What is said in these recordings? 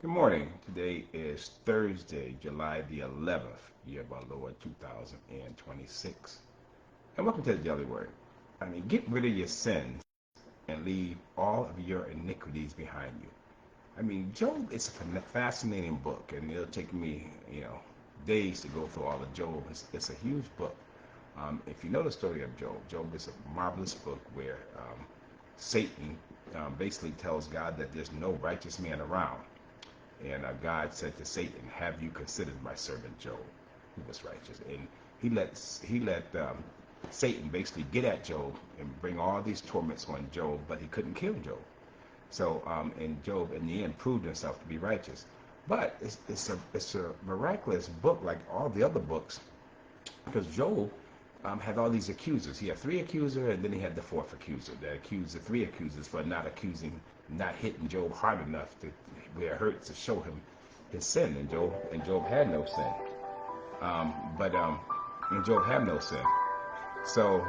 Good morning. Today is Thursday, July the 11th, year of our Lord 2026. And welcome to the Daily Word. Get rid of your sins and leave all of your iniquities behind you. Job is a fascinating book, and it'll take me, days to go through all of Job. It's a huge book. If you know the story of Job, Job is a marvelous book where Satan basically tells God that there's no righteous man around. And God said to Satan, "Have you considered my servant Job, who was righteous?" And he let Satan basically get at Job and bring all these torments on Job, but he couldn't kill Job. So and Job in the end proved himself to be righteous. But it's a miraculous book like all the other books, because Job had all these accusers. He had three accusers, and then he had the fourth accuser that accused the three accusers for not hitting Job hard enough to where it hurt, to show him his sin. And Job had no sin. And Job had no sin. So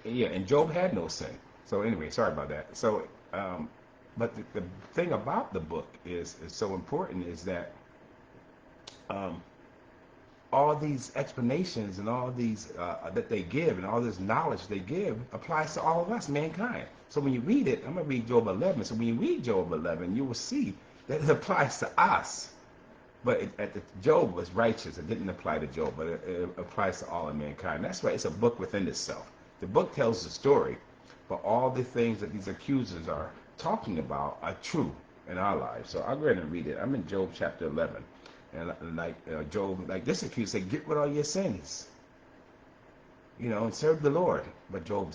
and Job had no sin. So anyway, sorry about that. So but the thing about the book is so important is that all these explanations and all these that they give and all this knowledge they give applies to all of us, mankind. So when you read it, I'm going to read Job 11. So when you read Job 11, you will see that it applies to us. But Job was righteous. It didn't apply to Job, but it applies to all of mankind. That's why it's a book within itself. The book tells the story, but all the things that these accusers are talking about are true in our lives. So I'll go ahead and read it. I'm in Job chapter 11. And Job, like this accuser said, get rid of all your sins, and serve the Lord. But Job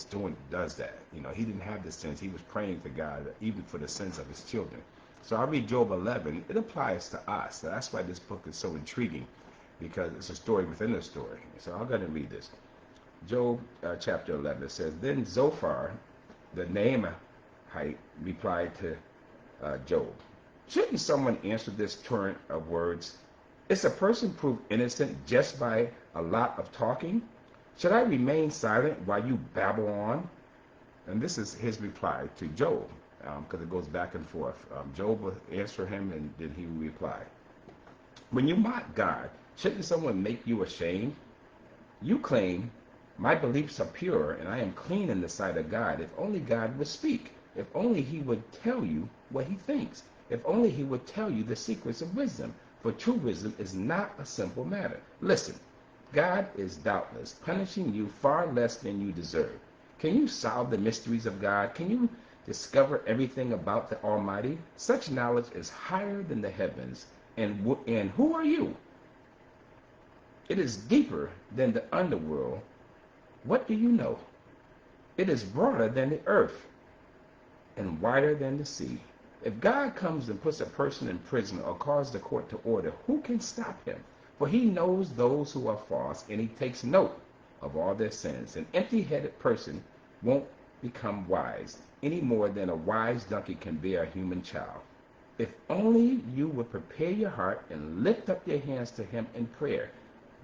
does that. He didn't have the sins. He was praying to God, even for the sins of his children. So I read Job 11. It applies to us. So that's why this book is so intriguing, because it's a story within a story. So I'll go ahead and read this. Job chapter 11, it says, Then Zophar, the Naamite, replied to Job, "Shouldn't someone answer this torrent of words? Is a person proved innocent just by a lot of talking? Should I remain silent while you babble on?" And this is his reply to Job, because it goes back and forth. Job will answer him, and then he will reply. "When you mock God, shouldn't someone make you ashamed? You claim, 'My beliefs are pure, and I am clean in the sight of God.' If only God would speak. If only he would tell you what he thinks. If only he would tell you the secrets of wisdom. For true wisdom is not a simple matter. Listen, God is doubtless punishing you far less than you deserve. Can you solve the mysteries of God? Can you discover everything about the Almighty? Such knowledge is higher than the heavens. And who are you? It is deeper than the underworld. What do you know? It is broader than the earth and wider than the sea. If God comes and puts a person in prison or calls the court to order, who can stop him? For he knows those who are false, and he takes note of all their sins. An empty-headed person won't become wise any more than a wise donkey can bear a human child. If only you would prepare your heart and lift up your hands to him in prayer.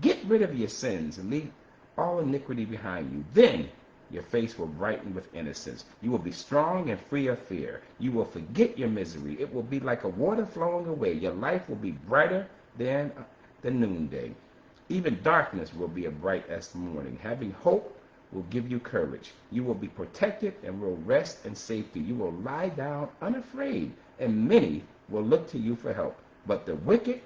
Get rid of your sins and leave all iniquity behind you. Then your face will brighten with innocence. You will be strong and free of fear. You will forget your misery. It will be like a water flowing away. Your life will be brighter than the noonday. Even darkness will be as bright as the morning. Having hope will give you courage. You will be protected and will rest in safety. You will lie down unafraid, and many will look to you for help. But the wicked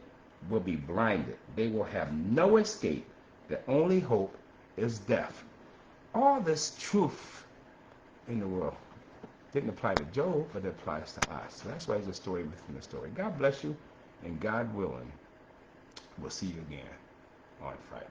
will be blinded. They will have no escape. The only hope is death. All this truth in the world didn't apply to Job, but it applies to us. So that's why it's a story within the story. God bless you, and God willing, we'll see you again on Friday.